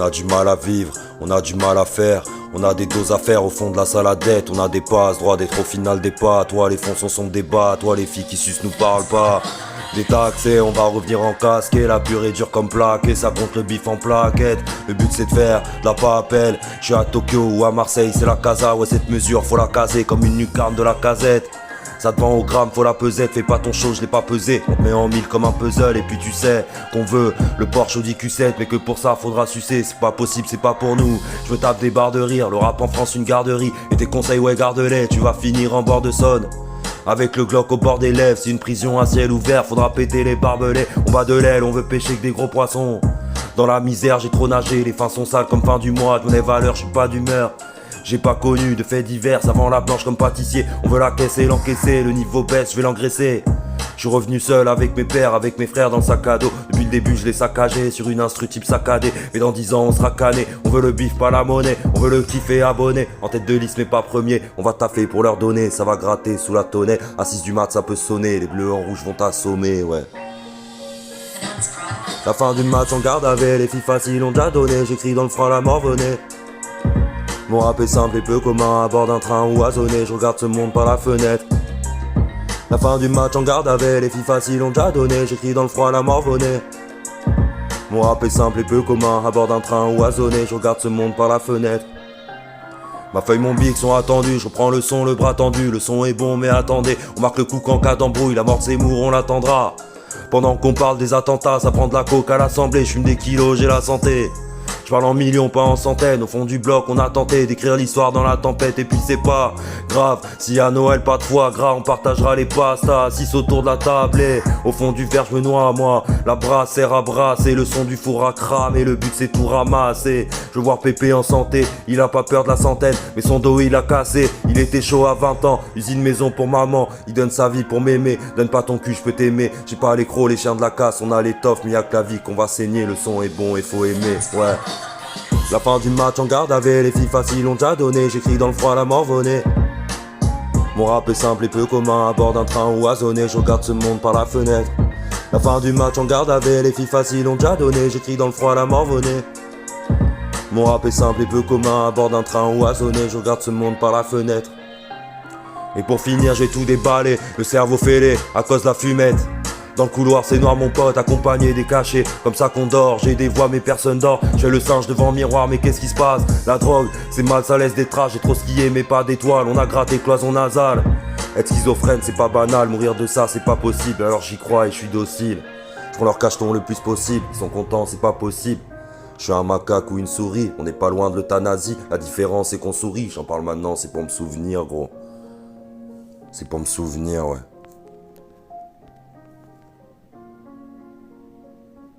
On a du mal à vivre, on a du mal à faire. On a des doses à faire au fond de la saladette. On a des passes, droit d'être au final des pas. Toi les fonds sont des bas, toi les filles qui sucent nous parlent pas. Détaxé, on va revenir en casque. Et la purée dure comme plaque. Et ça compte le bif en plaquette. Le but c'est de faire de la papelle. Je suis à Tokyo ou à Marseille, c'est la casa. Ouais, cette mesure faut la caser comme une lucarne de la casette. Ça te vend au gramme, faut la pesette, fais pas ton show, je l'ai pas pesé. On te met en mille comme un puzzle et puis tu sais qu'on veut le Porsche Audi Q7, mais que pour ça faudra sucer. C'est pas possible, c'est pas pour nous. Je me tape des barres de rire, le rap en France une garderie. Et tes conseils, ouais, garde-les, tu vas finir en bord de Saône. Avec le Glock au bord des lèvres, c'est une prison à ciel ouvert, faudra péter les barbelés. On bat de l'aile, on veut pêcher que des gros poissons. Dans la misère, j'ai trop nagé, les fins sont sales comme fin du mois. Je me lève à l'heure, je suis pas d'humeur. J'ai pas connu de faits divers avant la blanche comme pâtissier. On veut la caisser, l'encaisser, le niveau baisse, je vais l'engraisser. Je suis revenu seul avec mes pères, avec mes frères dans le sac à dos. Depuis le début je l'ai saccagé sur une instru type saccadé. Mais dans 10 ans on sera cané. On veut le bif pas la monnaie, on veut le kiffer abonné. En tête de liste mais pas premier. On va taffer pour leur donner, ça va gratter sous la tonnée. À 6 du mat ça peut sonner, les bleus en rouge vont t'assommer, ouais. La fin du match en garde avec les filles faciles ont déjà donné. J'écris dans le froid la mort venait. Mon rap est simple et peu commun, à bord d'un train oisonné, je regarde ce monde par la fenêtre. La fin du match en garde avec les filles faciles ont déjà donné, j'écris dans le froid la mort venait. Mon rap est simple et peu commun, à bord d'un train oisonné, je regarde ce monde par la fenêtre. Ma feuille, mon bic sont attendus, je reprends le son, le bras tendu, le son est bon mais attendez, on marque le coup qu'en cas d'embrouille, la mort de Zemmour on l'attendra. Pendant qu'on parle des attentats, ça prend de la coke à l'assemblée, je fume des kilos, j'ai la santé. Je parle en millions, pas en centaines. Au fond du bloc, on a tenté d'écrire l'histoire dans la tempête. Et puis c'est pas grave, si à Noël pas de foie gras, on partagera les pastas. 6 autour de la table et au fond du verre je me noie, moi. La brassière à brasser, le son du four à cramer. Le but c'est tout ramasser. Je veux voir Pépé en santé, il a pas peur de la centaine. Mais son dos il a cassé, il était chaud à 20 ans. Usine maison pour maman, il donne sa vie pour m'aimer. Donne pas ton cul, je peux t'aimer. J'ai pas les crocs, les chiens de la casse. On a l'étoffe, mais y'a que la vie qu'on va saigner. Le son est bon et faut aimer, ouais. La fin du match en garde avec les filles faciles ont déjà donné. J'écris dans le froid la mort venait. Mon rap est simple et peu commun, à bord d'un train oisonné, je regarde ce monde par la fenêtre. La fin du match en garde avec les filles faciles ont déjà donné. J'écris dans le froid la mort venait. Mon rap est simple et peu commun, à bord d'un train oisonné, je regarde ce monde par la fenêtre. Et pour finir j'ai tout déballé, le cerveau fêlé à cause de la fumette. Dans le couloir c'est noir mon pote, accompagné des cachets. Comme ça qu'on dort, j'ai des voix mais personne dort. J'ai le singe devant le miroir mais qu'est-ce qui se passe? La drogue, c'est mal, ça laisse des traces. J'ai trop skié mais pas d'étoiles, on a gratté cloison nasale. Être schizophrène c'est pas banal, mourir de ça c'est pas possible. Alors j'y crois et je suis docile. Je prends leur cacheton le plus possible, ils sont contents c'est pas possible. Je suis un macaque ou une souris, on n'est pas loin de l'euthanasie. La différence c'est qu'on sourit, j'en parle maintenant c'est pour me souvenir gros. C'est pour me souvenir ouais.